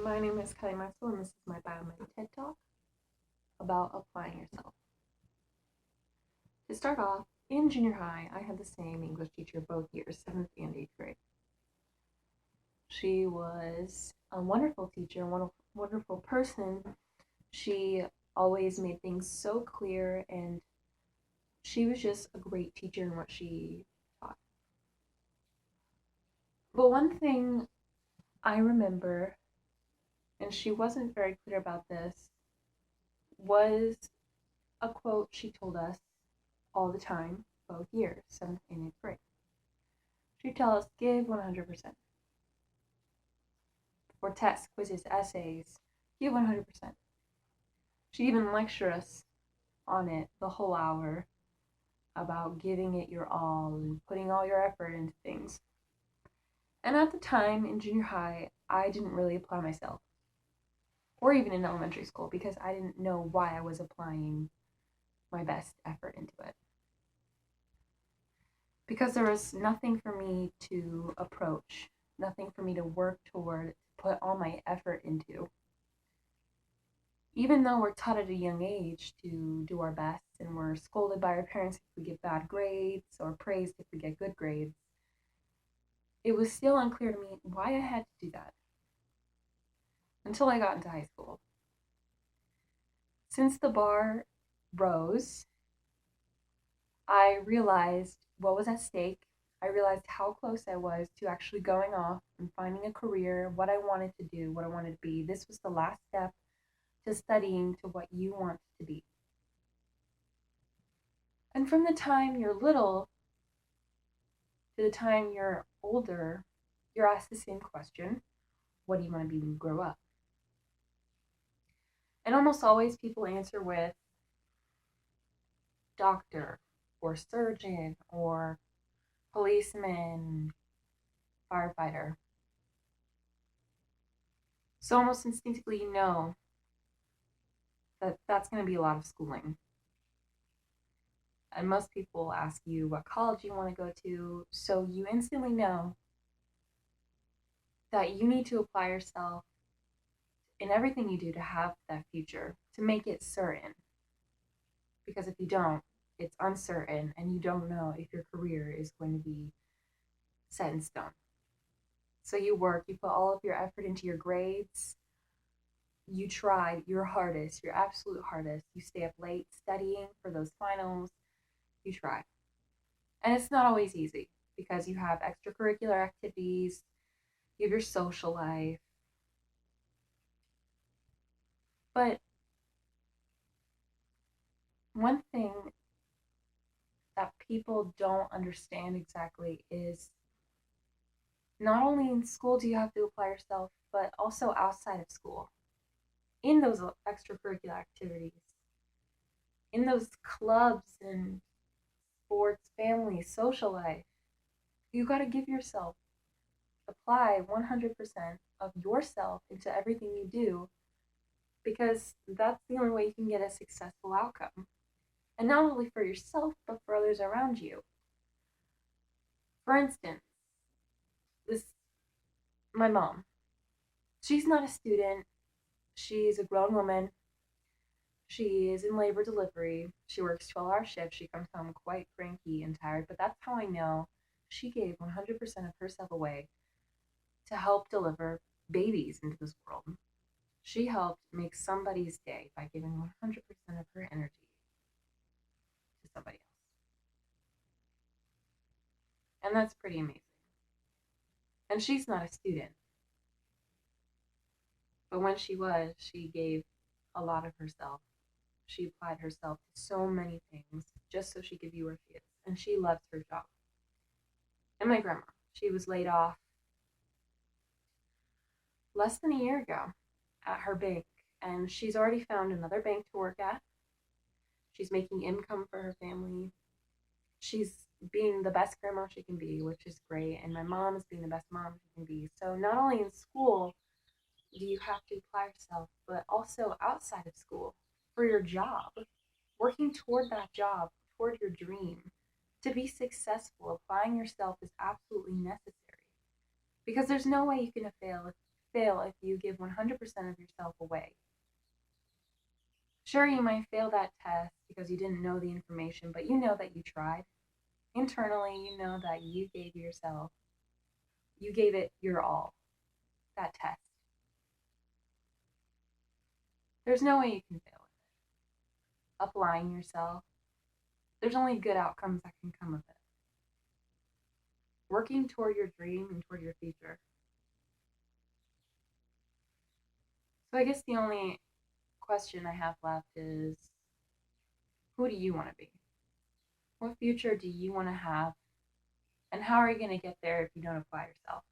My name is Kelly Maxwell, and this is my Biomed TED Talk about applying yourself. To start off, in junior high, I had the same English teacher both years, 7th and 8th grade. She was a wonderful teacher, a wonderful person. She always made things so clear, and she was just a great teacher in what she taught. But one thing I remember, and she wasn't very clear about this, was a quote she told us all the time, both years, 7th and 8th grade. She'd tell us, give 100%. For tests, quizzes, essays, give 100%. She'd even lecture us on it the whole hour about giving it your all and putting all your effort into things. And at the time in junior high, I didn't really apply myself, or even in elementary school, because I didn't know why I was applying my best effort into it. Because there was nothing for me to approach, nothing for me to work toward, put all my effort into. Even though we're taught at a young age to do our best and we're scolded by our parents if we get bad grades or praised if we get good grades, it was still unclear to me why I had to do that until I got into high school. Since the bar rose, I realized what was at stake. I realized how close I was to actually going off and finding a career, what I wanted to do, what I wanted to be. This was the last step to studying to what you want to be. And from the time you're little to the time you're older, you're asked the same question: what do you want to be when you grow up? And almost always people answer with doctor or surgeon or policeman, firefighter. So almost instinctively you know that that's going to be a lot of schooling. And most people ask you what college you want to go to, so you instantly know that you need to apply yourself in everything you do to have that future, to make it certain. Because if you don't, it's uncertain and you don't know if your career is going to be set in stone. So you work, you put all of your effort into your grades, you try your hardest, your absolute hardest. You stay up late studying for those finals, you try. And it's not always easy because you have extracurricular activities, you have your social life. But one thing that people don't understand exactly is not only in school do you have to apply yourself, but also outside of school, in those extracurricular activities, in those clubs and sports, family, social life. You got to give yourself, apply 100% of yourself into everything you do because that's the only way you can get a successful outcome. And not only for yourself, but for others around you. For instance, this my mom. She's not a student. She's a grown woman. She is in labor delivery. She works 12-hour shifts. She comes home quite cranky and tired, but that's how I know she gave 100% of herself away to help deliver babies into this world. She helped make somebody's day by giving 100% of her energy to somebody else. And that's pretty amazing. And she's not a student, but when she was, she gave a lot of herself. She applied herself to so many things just so she could be where she is. And she loves her job. And my grandma, she was laid off less than a year ago at her bank. And she's already found another bank to work at. She's making income for her family. She's being the best grandma she can be, which is great. And my mom is being the best mom she can be. So not only in school do you have to apply yourself, but also outside of school for your job, working toward that job, toward your dream. To be successful, applying yourself is absolutely necessary because there's no way you can fail if you give 100% of yourself away. Sure, you might fail that test because you didn't know the information, but you know that you tried. Internally, you know that you gave it your all, that test. There's no way you can fail with it. Applying yourself, there's only good outcomes that can come of it. Working toward your dream and toward your future. So I guess the only question I have left is, who do you want to be? What future do you want to have? And how are you going to get there if you don't apply yourself?